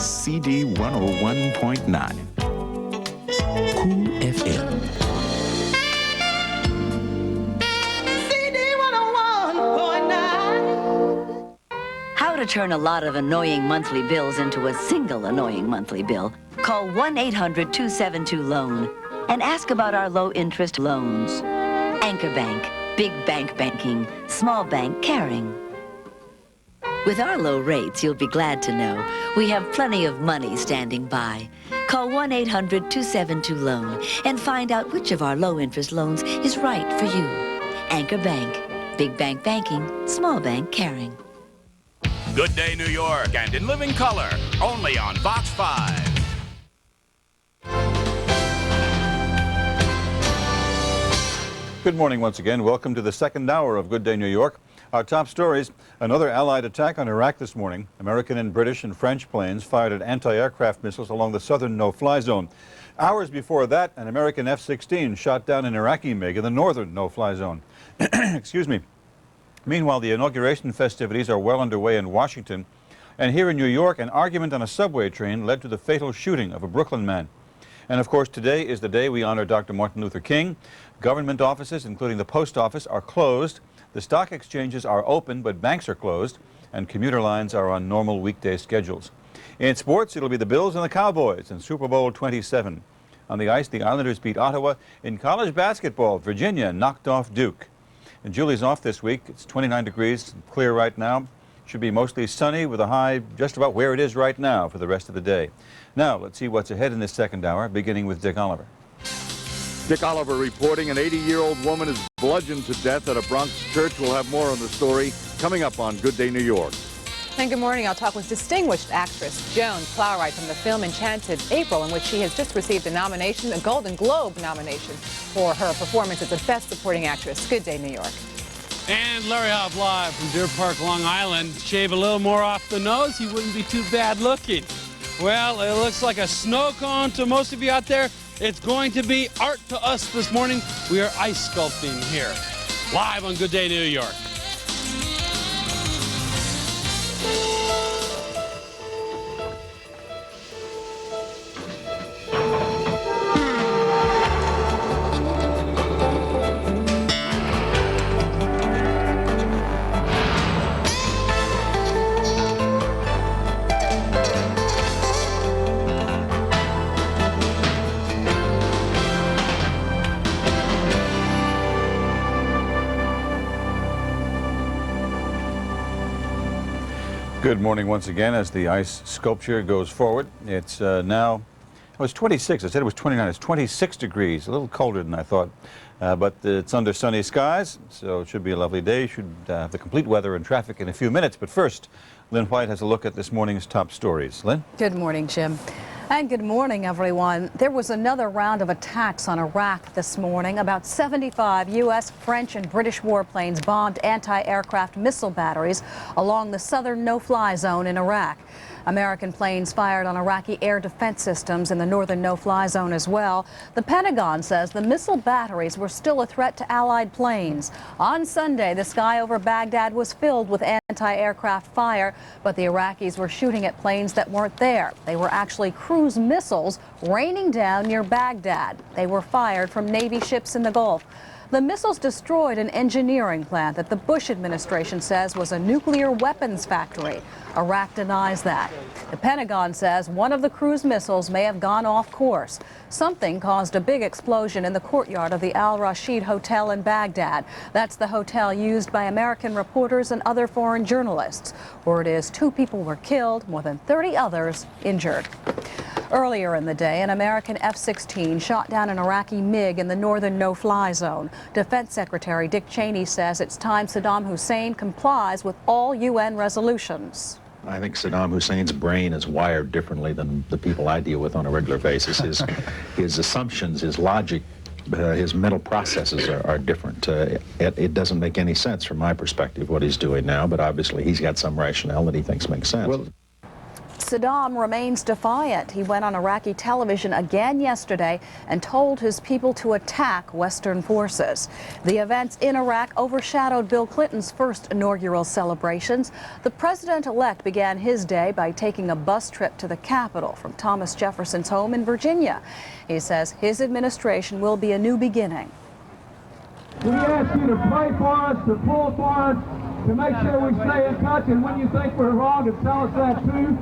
CD 101.9. Cool FM. How to turn a lot of annoying monthly bills into a single annoying monthly bill. Call 1-800-272-LOAN and ask about our low-interest loans. Anchor Bank, big bank banking, small bank caring. With our low rates, you'll be glad to know we have plenty of money standing by. Call 1-800-272-LOAN and find out which of our low-interest loans is right for you. Anchor Bank, big bank banking, small bank caring. Good Day, New York, and in living color, only on Fox 5. Good morning once again. Welcome to the second hour of Good Day, New York. Our top stories: another Allied attack on Iraq this morning. American and British and French planes fired at anti-aircraft missiles along the southern no-fly zone. Hours before that, an American F-16 shot down an Iraqi MiG in the northern no-fly zone. Excuse me. Meanwhile, the inauguration festivities are well underway in Washington. And here in New York, an argument on a subway train led to the fatal shooting of a Brooklyn man. And of course, today is the day we honor Dr. Martin Luther King. Government offices, including the post office, are closed. The stock exchanges are open, but banks are closed. And commuter lines are on normal weekday schedules. In sports, it'll be the Bills and the Cowboys in Super Bowl 27. On the ice, the Islanders beat Ottawa. In college basketball, Virginia knocked off Duke. And Julie's off this week. It's 29 degrees, clear right now. Should be mostly sunny with a high just about where it is right now for the rest of the day. Now, let's see what's ahead in this second hour, beginning with Dick Oliver. Dick Oliver reporting an 80-year-old woman is bludgeoned to death at a Bronx church. We'll have more on the story coming up on Good Day, New York. And good morning. I'll talk with distinguished actress Joan Plowright from the film Enchanted April, in which she has just received a nomination, a Golden Globe nomination, for her performance as the Best Supporting Actress. Good Day, New York. And Larry Hoff live from Deer Park, Long Island. Shave a little more off the nose, he wouldn't be too bad looking. Well, it looks like a snow cone to most of you out there. It's going to be art to us this morning. We are ice sculpting here, live on Good Day, New York. Good morning once again as the ice sculpture goes forward. It's now, it was 26. I said it was 29. It's 26 degrees, a little colder than I thought. But it's under sunny skies, so it should be a lovely day. Should have the complete weather and traffic in a few minutes. But first, Lynn White has a look at this morning's top stories. Lynn? Good morning, Jim. And good morning, everyone. There was another round of attacks on Iraq this morning. About 75 U.S., French, and British warplanes bombed anti-aircraft missile batteries along the southern no-fly zone in Iraq. American planes fired on Iraqi air defense systems in the northern no-fly zone as well. The Pentagon says the missile batteries were still a threat to Allied planes. On Sunday, the sky over Baghdad was filled with anti-aircraft fire, but the Iraqis were shooting at planes that weren't there. They were actually cruise missiles raining down near Baghdad. They were fired from Navy ships in the Gulf. The missiles destroyed an engineering plant that the Bush administration says was a nuclear weapons factory. Iraq denies that. The Pentagon says one of the cruise missiles may have gone off course. Something caused a big explosion in the courtyard of the Al Rashid Hotel in Baghdad. That's the hotel used by American reporters and other foreign journalists. Word is 2 people were killed, more than 30 others injured. Earlier in the day, an American F-16 shot down an Iraqi MiG in the northern no-fly zone. Defense Secretary Dick Cheney says it's time Saddam Hussein complies with all UN resolutions. I think Saddam Hussein's brain is wired differently than the people I deal with on a regular basis. His assumptions, his logic, his mental processes are different. It doesn't make any sense from my perspective what he's doing now, but obviously he's got some rationale that he thinks makes sense. Well, Saddam remains defiant. He went on Iraqi television again yesterday and told his people to attack Western forces. The events in Iraq overshadowed Bill Clinton's first inaugural celebrations. The president-elect began his day by taking a bus trip to the Capitol from Thomas Jefferson's home in Virginia. He says his administration will be a new beginning. We ask you to pray for us, to pull for us, to make sure we stay in touch, and when you think we're wrong, to tell us that too.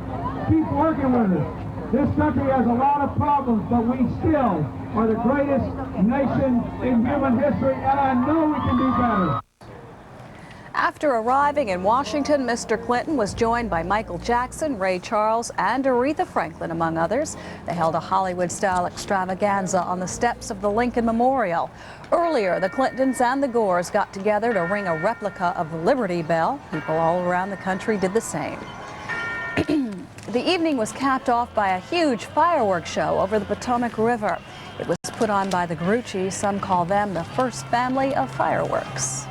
Keep working with us. This country has a lot of problems, but we still are the greatest nation in human history, and I know we can do better. After arriving in Washington, Mr. Clinton was joined by Michael Jackson, Ray Charles, and Aretha Franklin, among others. They held a Hollywood-style extravaganza on the steps of the Lincoln Memorial. Earlier, the Clintons and the Gores got together to ring a replica of the Liberty Bell. People all around the country did the same. The evening was capped off by a huge fireworks show over the Potomac River. It was put on by the Grucci. Some call them the first family of fireworks.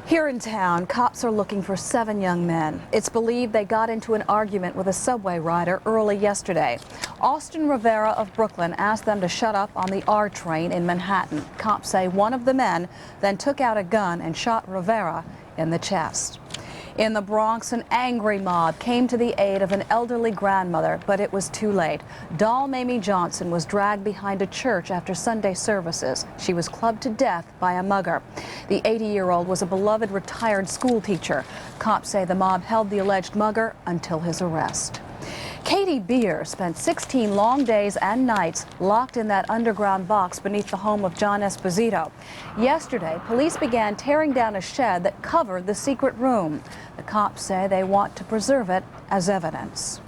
Here in town, cops are looking for 7 young men. It's believed they got into an argument with a subway rider early yesterday. Austin Rivera of Brooklyn asked them to shut up on the R train in Manhattan. Cops say one of the men then took out a gun and shot Rivera in the chest. In the Bronx, an angry mob came to the aid of an elderly grandmother, but it was too late. Doll Mamie Johnson was dragged behind a church after Sunday services. She was clubbed to death by a mugger. The 80-year-old was a beloved retired school teacher. Cops say the mob held the alleged mugger until his arrest. Katie Beer spent 16 long days and nights locked in that underground box beneath the home of John Esposito. Yesterday, police began tearing down a shed that covered the secret room. The cops say they want to preserve it as evidence.